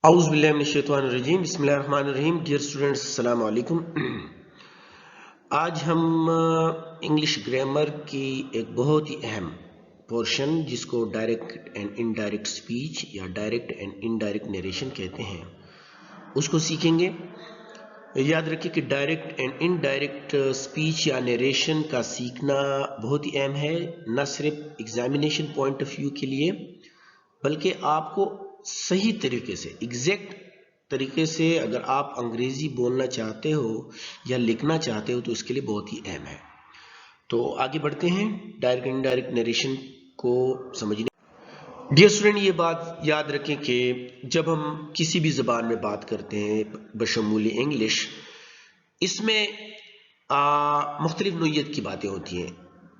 औज़ुबिल्लाहि बिस्मिल्लाहिर्रहमानिर्रहीम। Dear students, अस्सलाम वालेकुम। आज हम इंग्लिश ग्रामर की एक बहुत ही अहम पोर्शन जिसको डायरेक्ट एंड इनडायरेक्ट स्पीच या डायरेक्ट एंड इनडायरेक्ट नरेशन कहते हैं उसको सीखेंगे। याद रखिए कि डायरेक्ट एंड इनडायरेक्ट स्पीच या नरेशन का सीखना बहुत ही अहम है, न सिर्फ एग्जामिनेशन पॉइंट ऑफ व्यू के लिए बल्कि आपको सही तरीके से एग्जैक्ट तरीके से अगर आप अंग्रेजी बोलना चाहते हो या लिखना चाहते हो तो इसके लिए बहुत ही अहम है। तो आगे बढ़ते हैं डायरेक्ट इनडायरेक्ट नरेशन को समझने। डियर स्टूडेंट, ये बात याद रखें कि जब हम किसी भी ज़बान में बात करते हैं बशमूल इंग्लिश, इसमें मुख्तलिफ नोयत की बातें होती हैं।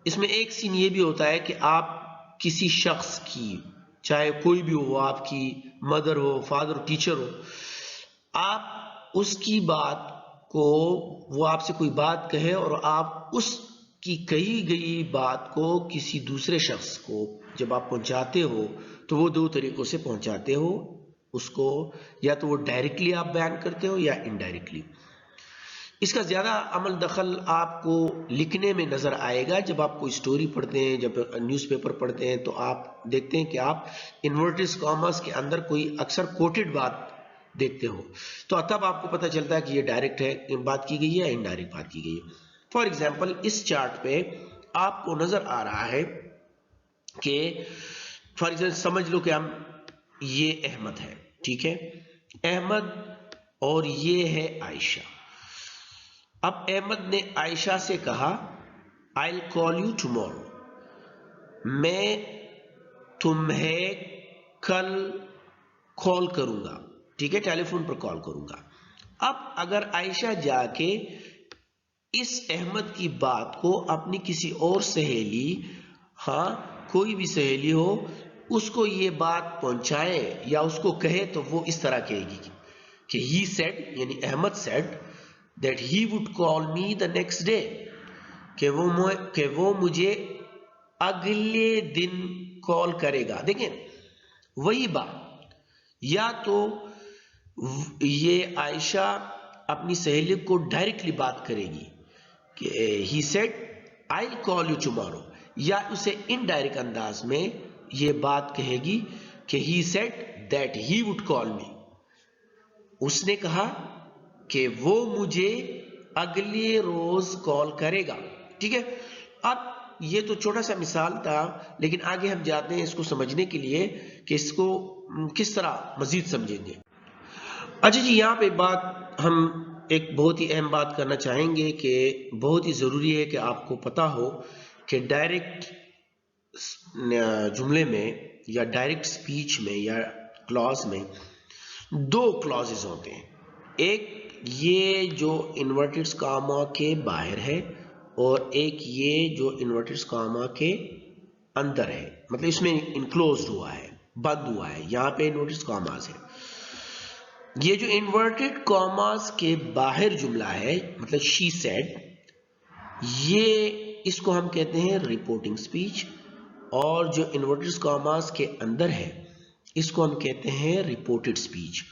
इसमें एक सीन ये भी होता है कि आप किसी शख्स की, चाहे कोई भी हो, आपकी मदर हो, फादर हो, टीचर हो, आप उसकी बात को, वो आपसे कोई बात कहे और आप उसकी कही गई बात को किसी दूसरे शख्स को जब आप पहुंचाते हो तो वो दो तरीकों से पहुंचाते हो उसको, या तो वो डायरेक्टली आप बयान करते हो या इनडायरेक्टली। इसका ज़्यादा अमल दखल आपको लिखने में नज़र आएगा। जब आप कोई स्टोरी पढ़ते हैं, जब न्यूज़पेपर पढ़ते हैं, तो आप देखते हैं कि आप इन्वर्टेड कॉमास के अंदर कोई अक्सर कोटेड बात देखते हो, तो तब आपको पता चलता है कि ये डायरेक्ट है बात की गई है या इनडायरेक्ट बात की गई है। फॉर एग्जाम्पल, इस चार्ट पे आपको नज़र आ रहा है कि फॉर एग्जाम्पल समझ लो कि हम, ये अहमद है, ठीक है, अहमद, और ये है आयशा। अब अहमद ने आयशा से कहा, I will call you tomorrow, मैं तुम्हें कल कॉल करूंगा, ठीक है, टेलीफोन पर कॉल करूंगा। अब अगर आयशा जाके इस अहमद की बात को अपनी किसी और सहेली, हाँ कोई भी सहेली हो, उसको ये बात पहुंचाए या उसको कहे, तो वो इस तरह कहेगी कि ही सेड, यानी Ahmed said that he would call me the next day, कि वो मुझे अगले दिन कॉल करेगा। देखें, वही बात, या तो ये आयशा अपनी सहेली को डायरेक्टली बात करेगी कि he said I'll call you tomorrow, या उसे इनडायरेक्ट अंदाज में ये बात कहेगी कि he said that he would call me, उसने कहा कि वो मुझे अगले रोज कॉल करेगा, ठीक है। अब ये तो छोटा सा मिसाल था, लेकिन आगे हम जाते हैं इसको समझने के लिए कि इसको किस तरह मजीद समझेंगे। अच्छा जी, यहाँ पे बात हम एक बहुत ही अहम बात करना चाहेंगे कि बहुत ही ज़रूरी है कि आपको पता हो कि डायरेक्ट जुमले में या डायरेक्ट स्पीच में या क्लॉज में दो क्लॉजेज होते हैं। एक ये जो इन्वर्टेड कॉमा के बाहर है, और एक ये जो इन्वर्टेड कॉमा के अंदर है, मतलब इसमें इनक्लोज्ड हुआ है, बंद हुआ है, यहाँ पे इन्वर्टेड कॉमास है। ये जो इन्वर्टेड कॉमास के बाहर जुमला है, मतलब शी सेड, ये इसको हम कहते हैं रिपोर्टिंग स्पीच, और जो इन्वर्टेड कॉमास के अंदर है इसको हम कहते हैं रिपोर्टेड स्पीच।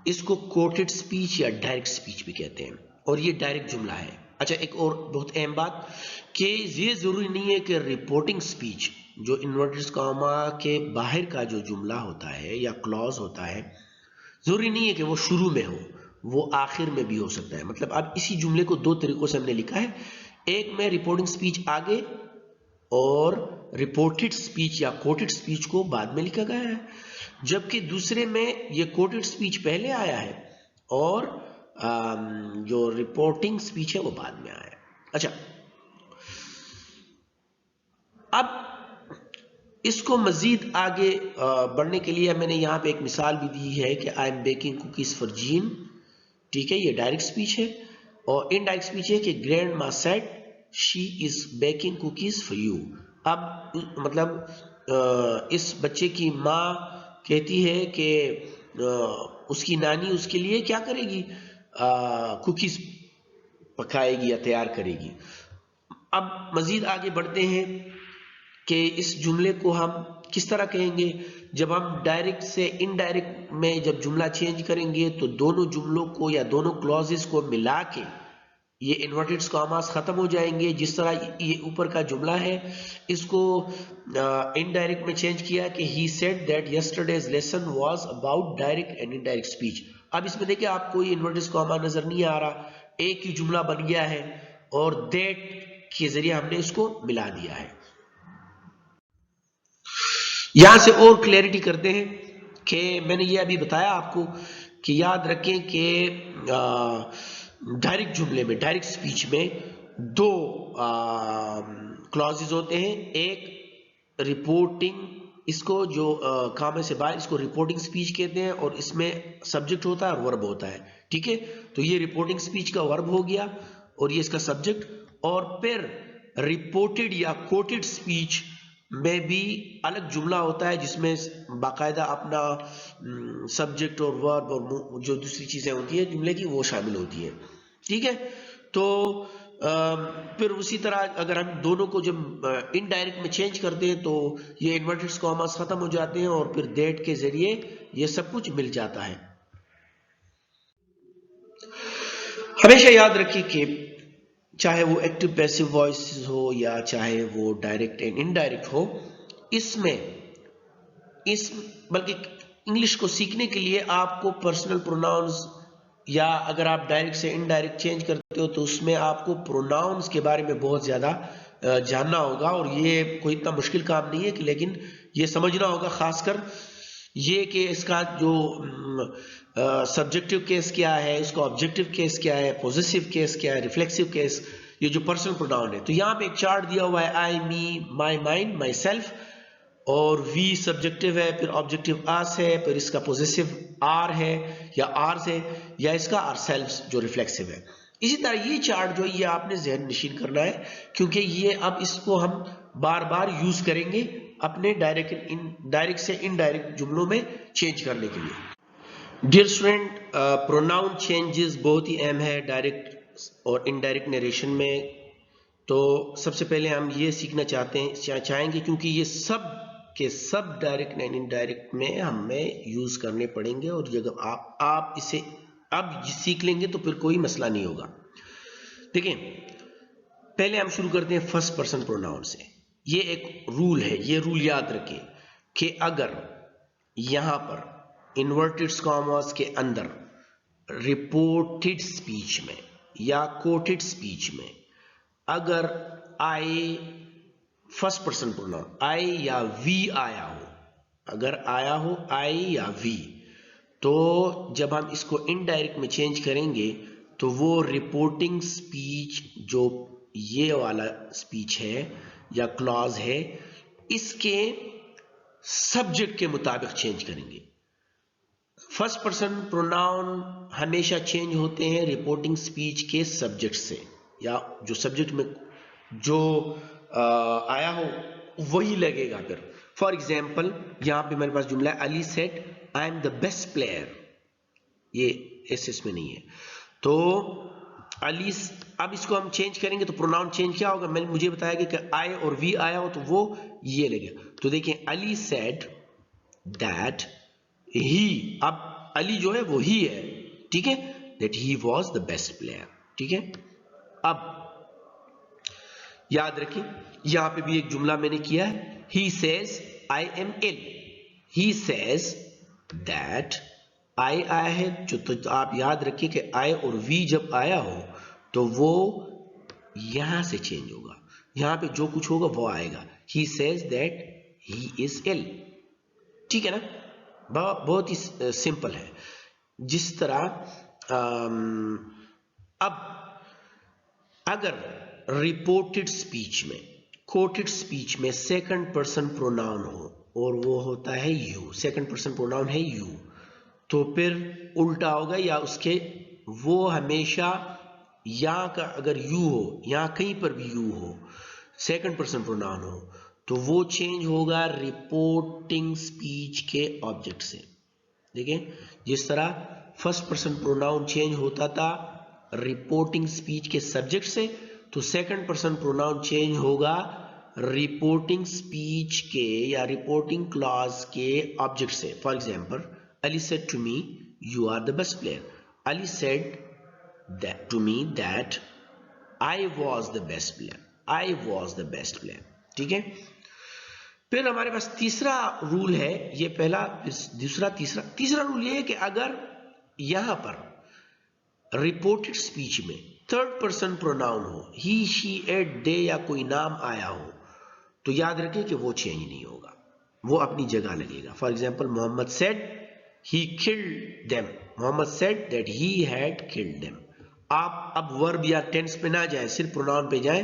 इसको कोटेड स्पीच या डायरेक्ट स्पीच भी कहते हैं, और ये डायरेक्ट जुमला है। अच्छा, एक और बहुत अहम बात कि ये जरूरी नहीं है कि रिपोर्टिंग स्पीच, जो इन्वर्टेड कॉमा के बाहर का जो जुमला होता है या क्लॉज होता है, जरूरी नहीं है कि वो शुरू में हो, वो आखिर में भी हो सकता है। मतलब अब इसी जुमले को दो तरीकों से हमने लिखा है, एक में रिपोर्टिंग स्पीच आगे और रिपोर्टेड स्पीच या कोटेड स्पीच को बाद में लिखा गया है, जबकि दूसरे में ये कोटेड स्पीच पहले आया है और जो रिपोर्टिंग स्पीच है वो बाद में आया है। अच्छा, अब इसको मजीद आगे बढ़ने के लिए मैंने यहाँ पे एक मिसाल भी दी है कि I am baking cookies for gene, ठीक है, ये डायरेक्ट स्पीच है। और इनडायरेक्ट स्पीच है कि ग्रैंड मा said she is baking cookies for you. अब मतलब इस बच्चे की माँ कहती है कि उसकी नानी उसके लिए क्या करेगी, कुकीज पकाएगी या तैयार करेगी। अब मजीद आगे बढ़ते हैं कि इस जुमले को हम किस तरह कहेंगे। जब हम डायरेक्ट से इनडायरेक्ट में जब जुमला चेंज करेंगे तो दोनों जुमलों को या दोनों क्लॉजेस को मिला के ये इन्वर्टेड कॉमास खत्म हो जाएंगे। जिस तरह ये ऊपर का जुमला है इसको इनडायरेक्ट में चेंज किया कि he said that yesterday's lesson was about direct and indirect speech. अब इसमें देखिए आपको ये इन्वर्टेड कॉमा नजर नहीं आ रहा, एक ही जुमला बन गया है और दैट के जरिए हमने इसको मिला दिया है। यहां से और क्लैरिटी करते हैं कि मैंने ये अभी बताया आपको कि याद रखें कि डायरेक्ट जुमले में, डायरेक्ट स्पीच में दो क्लॉजेज होते हैं। एक रिपोर्टिंग, इसको जो काम से बाहर, इसको रिपोर्टिंग स्पीच कहते हैं और इसमें सब्जेक्ट होता है और वर्ब होता है। ठीक है, तो ये रिपोर्टिंग स्पीच का वर्ब हो गया और ये इसका सब्जेक्ट। और फिर रिपोर्टेड या कोटेड स्पीच में भी अलग जुमला होता है जिसमें बाकायदा अपना सब्जेक्ट और वर्ब और जो दूसरी चीजें होती है जुमले की वो शामिल होती है। ठीक है, तो फिर उसी तरह अगर हम दोनों को जब इनडायरेक्ट में चेंज करते हैं तो ये इन्वर्टेड कॉमास खत्म हो जाते हैं और फिर दैट के जरिए ये सब कुछ मिल जाता है। हमेशा याद रखिए कि चाहे वो एक्टिव पैसिव वॉइस हो या चाहे वो डायरेक्ट एंड इनडायरेक्ट हो, बल्कि इंग्लिश को सीखने के लिए आपको पर्सनल प्रोनाउंस या अगर आप डायरेक्ट से इनडायरेक्ट चेंज करते हो तो उसमें आपको प्रोनाउंस के बारे में बहुत ज़्यादा जानना होगा। और ये कोई इतना मुश्किल काम नहीं है कि, लेकिन ये समझना होगा खासकर ये कि इसका जो सब्जेक्टिव केस क्या है, इसका ऑब्जेक्टिव केस क्या है, पॉजिटिव केस क्या है, रिफ्लेक्सिव केस, ये जो पर्सनल प्रोनाउन है। तो यहाँ पे एक चार्ट दिया हुआ है, आई, मी, माई, माइंड, माई सेल्फ, और वी सब्जेक्टिव है, फिर ऑब्जेक्टिव अस है, फिर इसका पॉजिटिव आर है या आर्स है, या इसका आर सेल्फ्स जो रिफ्लेक्सिव है। इसी तरह ये चार्ट जो है ये आपने ज़हन नशीन करना है क्योंकि ये अब इसको हम बार बार यूज करेंगे अपने डायरेक्ट से इनडायरेक्ट जुमलों में चेंज करने के लिए। डियर स्टूडेंट, प्रोनाउन चेंजेस बहुत ही अहम है डायरेक्ट और इनडायरेक्ट नरेशन में। तो सबसे पहले हम ये सीखना चाहेंगे क्योंकि ये सब के सब डायरेक्ट एंड इनडायरेक्ट में हमें यूज करने पड़ेंगे और जब आप इसे अब सीख लेंगे तो फिर कोई मसला नहीं होगा। देखिए, पहले हम शुरू करते हैं फर्स्ट पर्सन प्रोनाउन से। ये एक रूल है, ये रूल याद रखें कि अगर यहां पर इन्वर्टेड कॉमास के अंदर रिपोर्टेड स्पीच में या कोटेड स्पीच में अगर आई फर्स्ट पर्सन प्रोनाउन आई या वी आया हो, अगर आया हो आई या वी, तो जब हम इसको इनडायरेक्ट में चेंज करेंगे तो वो रिपोर्टिंग स्पीच जो ये वाला स्पीच है या क्लॉज है इसके सब्जेक्ट के मुताबिक चेंज करेंगे। फर्स्ट पर्सन प्रोनाउन हमेशा चेंज होते हैं रिपोर्टिंग स्पीच के सब्जेक्ट से, या जो सब्जेक्ट में जो आया हो वही लगेगा। फिर फॉर एग्जाम्पल यहां पे मेरे पास जुमला है, Ali said I am the best player, ये एस में नहीं है। तो अली, अब इसको हम चेंज करेंगे तो प्रोनाउन चेंज क्या होगा, मैंने मुझे बताया कि आई और वी आया हो तो वो ये लगेगा। तो देखिए, अली सेड दैट ही, अब अली जो है वो ही है, ठीक है, that he was the best player. ठीक है, अब याद रखिए यहां पे भी एक जुमला मैंने किया है, he says I am ill, he says that I आया है जो, तो आप याद रखिए कि आई और वी जब आया हो तो वो यहां से चेंज होगा, यहां पे जो कुछ होगा वो आएगा। He says that he is ill, ठीक है ना, बहुत ही सिंपल है। जिस तरह अब अगर रिपोर्टेड स्पीच में, कोटेड स्पीच में सेकंड पर्सन प्रोनाउन हो और वो होता है यू, सेकंड पर्सन प्रोनाउन है यू, तो फिर उल्टा होगा या उसके, वो हमेशा यहां का अगर यू हो, यहां कहीं पर भी यू हो, सेकंड पर्सन प्रोनाउन हो, तो वो चेंज होगा रिपोर्टिंग स्पीच के ऑब्जेक्ट से। देखिए, जिस तरह फर्स्ट पर्सन प्रोनाउन चेंज होता था रिपोर्टिंग स्पीच के सब्जेक्ट से, तो सेकंड पर्सन प्रोनाउन चेंज होगा रिपोर्टिंग स्पीच के या रिपोर्टिंग क्लॉज के ऑब्जेक्ट से। For example, Ali said to me you are the best player. Ali said to me that I was the best player. I was the best player. ठीक है। फिर हमारे पास तीसरा रूल है, ये पहला दूसरा तीसरा रूल ये है कि अगर यहां पर रिपोर्टेड स्पीच में थर्ड पर्सन प्रोनाउन हो, ही शी इट दे या कोई नाम आया हो, तो याद रखें कि वो चेंज नहीं होगा, वो अपनी जगह लगेगा। For example, Mohammad said he killed them. Mohammad said that he had killed them. आप अब वर्ब या टेंस पे ना जाए, सिर्फ प्रोनाउन पे जाए।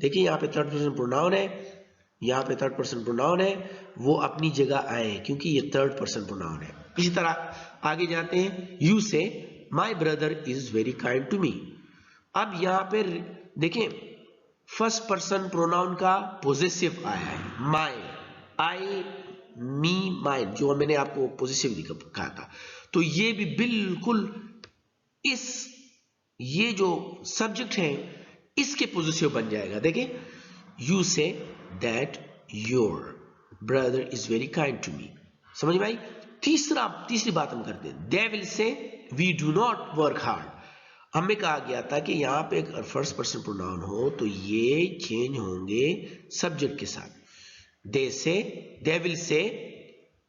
देखिए यहाँ पे थर्ड पर्सन प्रोनाउन है, यहाँ पे थर्ड पर्सन प्रोनाउन है, वो अपनी जगह आए क्योंकि ये थर्ड पर्सन प्रोनाउन है। इसी तरह आगे जाते हैं, you say my brother is very kind to me. अब यहां पे देखें, फर्स्ट पर्सन प्रोनाउन का पोजेसिव आया है, माई, आई, मी, माइन, जो मैंने आपको पोजेसिव कहा था। तो ये भी बिल्कुल ये जो सब्जेक्ट है इसके पोजेसिव बन जाएगा। देखिए, you say that your brother is very kind to me. समझ में आई? तीसरी बात हम करते हैं, they will say we do not work hard. हमें कहा गया था कि यहां पे अगर फर्स्ट पर्सन प्रोनाउन हो तो ये चेंज होंगे सब्जेक्ट के साथ। They will say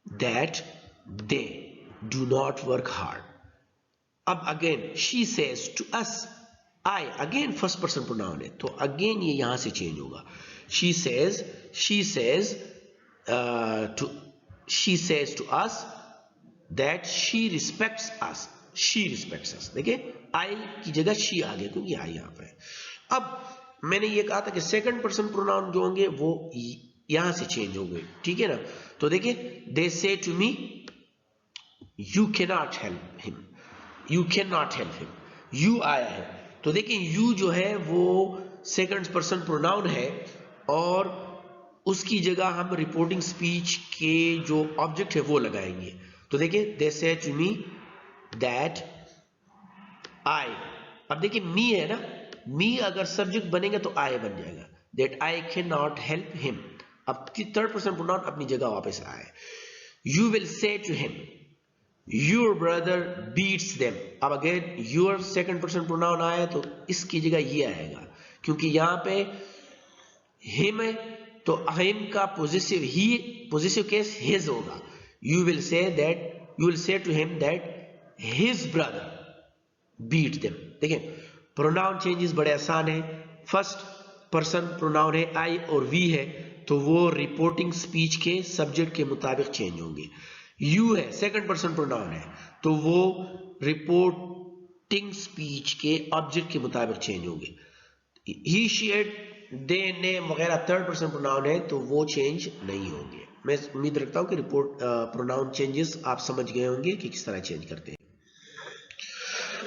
that they do not work hard. अब again, she says to us, I, again first person pronoun है, तो अगेन ये यहां से चेंज होगा। She says to us that she respects us. She respects us. देखिए, I की जगह शी आ गया क्योंकि आई यहां पर है। अब मैंने ये कहा था कि सेकंड पर्सन प्रोनाउन जो होंगे वो यहां से चेंज हो गए। ठीक है ना? तो देखिए, they say to me you can not help him. You can not help him, you आया है, तो देखिए यू जो है वो सेकंड पर्सन प्रोनाउन है और उसकी जगह हम रिपोर्टिंग स्पीच के जो ऑब्जेक्ट है वो लगाएंगे। तो देखिए, they say to me that आई। अब देखिए, मी है ना, मी अगर सब्जेक्ट बनेगा तो आई बन जाएगा, that I can not help him. अब थर्ड पर्सन प्रोनाउन अपनी जगह वापस आए। You will say to him your brother beats them. अब again your second person pronoun आया तो इसकी जगह ये आएगा क्योंकि यहां पे हिम है, तो हिम का पोजेसिव केस हिज होगा। You will say to him that his brother beat them. देखिए, प्रोनाउन चेंजेस बड़े आसान है। फर्स्ट पर्सन प्रोनाउन है, आई और वी है, तो वो रिपोर्टिंग स्पीच के सब्जेक्ट के मुताबिक चेंज होंगे। यू है, सेकंड पर्सन प्रोनाउन है, तो वो रिपोर्टिंग स्पीच के ऑब्जेक्ट के मुताबिक चेंज होंगे। ही, शी, इट, दे, नेम वगैरह थर्ड पर्सन प्रोनाउन है, तो वो चेंज नहीं होंगे। मैं उम्मीद रखता हूं कि प्रोनाउन चेंजेस आप समझ गए होंगे कि किस तरह चेंज करते हैं।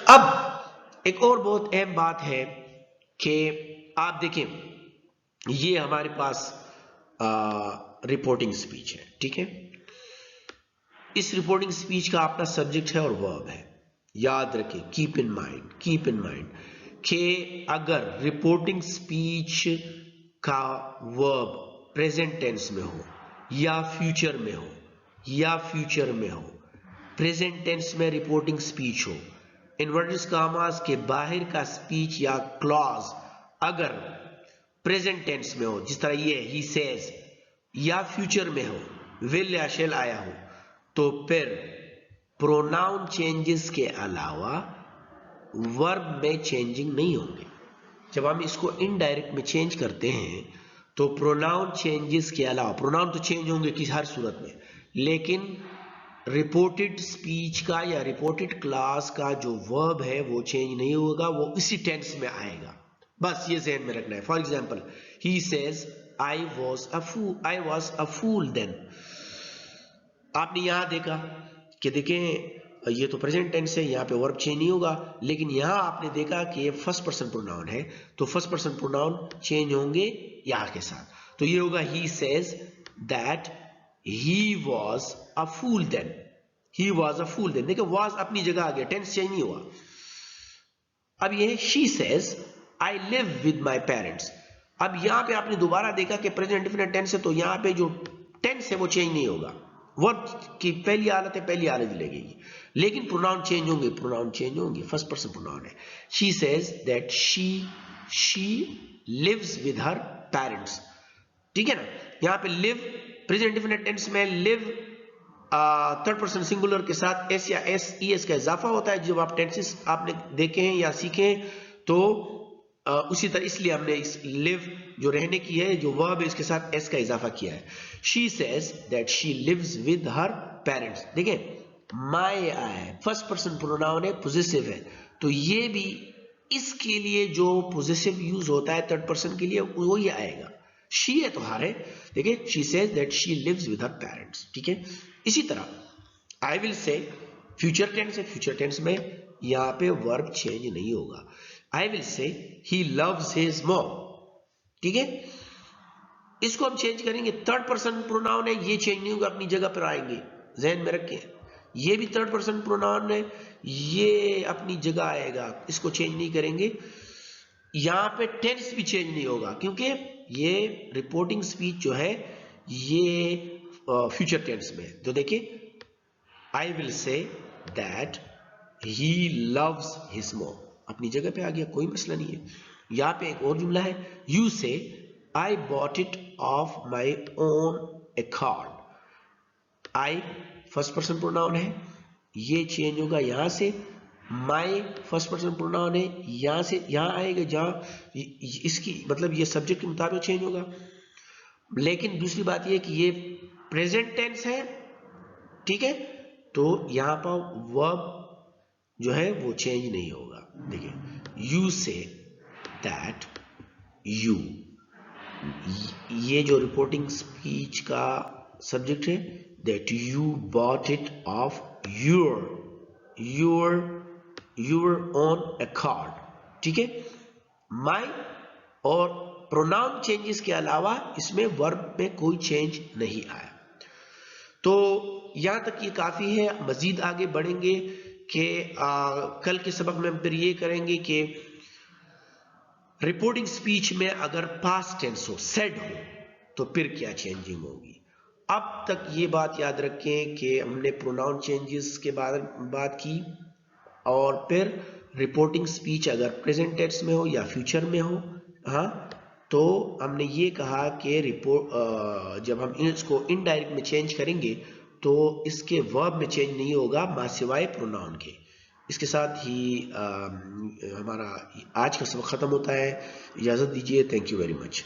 अब एक और बहुत अहम बात है कि आप देखें, ये हमारे पास रिपोर्टिंग स्पीच है। ठीक है, इस रिपोर्टिंग स्पीच का अपना सब्जेक्ट है और वर्ब है। याद रखें, कीप इन माइंड कि अगर रिपोर्टिंग स्पीच का वर्ब प्रेजेंट टेंस में हो या फ्यूचर में हो, प्रेजेंट टेंस में रिपोर्टिंग स्पीच हो, इन्वर्टेड कॉमास के बाहर का स्पीच या क्लॉज अगर प्रेजेंट टेंस में हो, जिस तरह ये ही सेज, या फ्यूचर में हो, विल या शेल आया हो, तो फिर प्रोनाउन चेंजेस के अलावा वर्ब में चेंजिंग नहीं होंगे। जब हम इसको इनडायरेक्ट में चेंज करते हैं तो प्रोनाउन चेंजेस के अलावा, प्रोनाउन तो चेंज होंगे किसी हर सूरत में, लेकिन रिपोर्टेड स्पीच का या रिपोर्टेड क्लास का जो वर्ब है वो चेंज नहीं होगा, वो इसी टेंस में आएगा। बस ये ज़हन में रखना है। For example, he says I was a fool then. आपने यहां देखा कि देखें, ये तो प्रेजेंट टेंस है, यहाँ पे वर्ब चेंज नहीं होगा, लेकिन यहां आपने देखा कि ये फर्स्ट पर्सन प्रोनाउन है, तो फर्स्ट पर्सन प्रोनाउन चेंज होंगे या के साथ। तो ये होगा he says that he was a fool then. He was a fool then. देखिए, वॉज अपनी जगह आ गया, टेंस चेंज नहीं हुआ। अब ये she says I live with my parents. अब यहाँ पे आपने दोबारा देखा कि प्रेजेंट इंडेफिनिट टेंस है, तो यहाँ पे जो टेंस है वो चेंज नहीं होगा, वर्ब की पहली हालत है पहली हालत लगेगी, लेकिन प्रोनाउन चेंज होंगे, प्रोनाउन चेंज होंगे। फर्स्ट पर्सन प्रोनाउन है। She says that she lives with her parents, ठीक है ना। यहाँ पे लिव प्रेजेंट इंडेफिनिट टेंस में लिव थर्ड पर्सन सिंगुलर के साथ एस या एस ई एस का इजाफा होता है। जब आप टेंसेस आपने देखे हैं या सीखे हैं तो उसी तरह, इसलिए हमने इस लिव जो रहने की है जो वर्ब है इसके साथ एस का इजाफा किया है। She says that she lives with her parents. देखिए माय है, फर्स्ट पर्सन प्रोनाउन है, पोजेसिव है, तो ये भी इसके लिए जो पोजेसिव यूज होता है थर्ड पर्सन के लिए वो ये आएगा। शी है तो हर है। देखिए she says that she lives with her parents, ठीक है। इसी तरह I will say future tense है, फ्यूचर टेंस में यहाँ पे वर्ब चेंज नहीं होगा। आई विल से ही लव्स हिज मॉम, ठीक है। इसको हम चेंज करेंगे, थर्ड पर्सन प्रोनाउन है, ये चेंज नहीं होगा, अपनी जगह पर आएंगे, ध्यान में रखें। ये भी थर्ड पर्सन प्रोनाउन है, ये अपनी जगह आएगा, इसको चेंज नहीं करेंगे। यहां पे टेंस भी चेंज नहीं होगा क्योंकि ये रिपोर्टिंग स्पीच जो है ये फ्यूचर टेंस में। तो देखिए आई will say that he loves his mom, अपनी जगह पे आ गया, कोई मसला नहीं है। यहां पे एक और जुमला है, यू से I bought it of my own accord. I first person pronoun है, ये चेंज होगा यहां से। माई फर्स्ट पर्सन प्रोनाउन है, यहां से यहां आएगा जहां इसकी मतलब ये सब्जेक्ट के मुताबिक चेंज होगा। लेकिन दूसरी बात ये कि ये प्रेजेंट टेंस है, ठीक है, तो यहां पर वर्ब जो है वो चेंज नहीं होगा। देखिए यू से दैट यू, ये जो रिपोर्टिंग स्पीच का सब्जेक्ट है, that you bought it of your own accord, ठीक है। माई और प्रोनाउन चेंजेस के अलावा इसमें वर्ब में कोई चेंज नहीं आया। तो यहां तक ये काफी है, मजीद आगे बढ़ेंगे कि कल के सबक में हम फिर ये करेंगे कि रिपोर्टिंग स्पीच में अगर पास्ट टेंस हो, सेड हो, तो फिर क्या चेंजिंग होगी। अब तक ये बात याद रखें कि हमने प्रोनाउन चेंजेस के बात की, और फिर रिपोर्टिंग स्पीच अगर प्रेजेंट टेंस में हो या फ्यूचर में हो, हाँ, तो हमने ये कहा कि जब हम इसको इनडायरेक्ट में चेंज करेंगे तो इसके वर्ब में चेंज नहीं होगा मा सिवाय प्रोनाउन के। इसके साथ ही हमारा आज का सबक ख़त्म होता है। इजाज़त दीजिए। Thank you very much.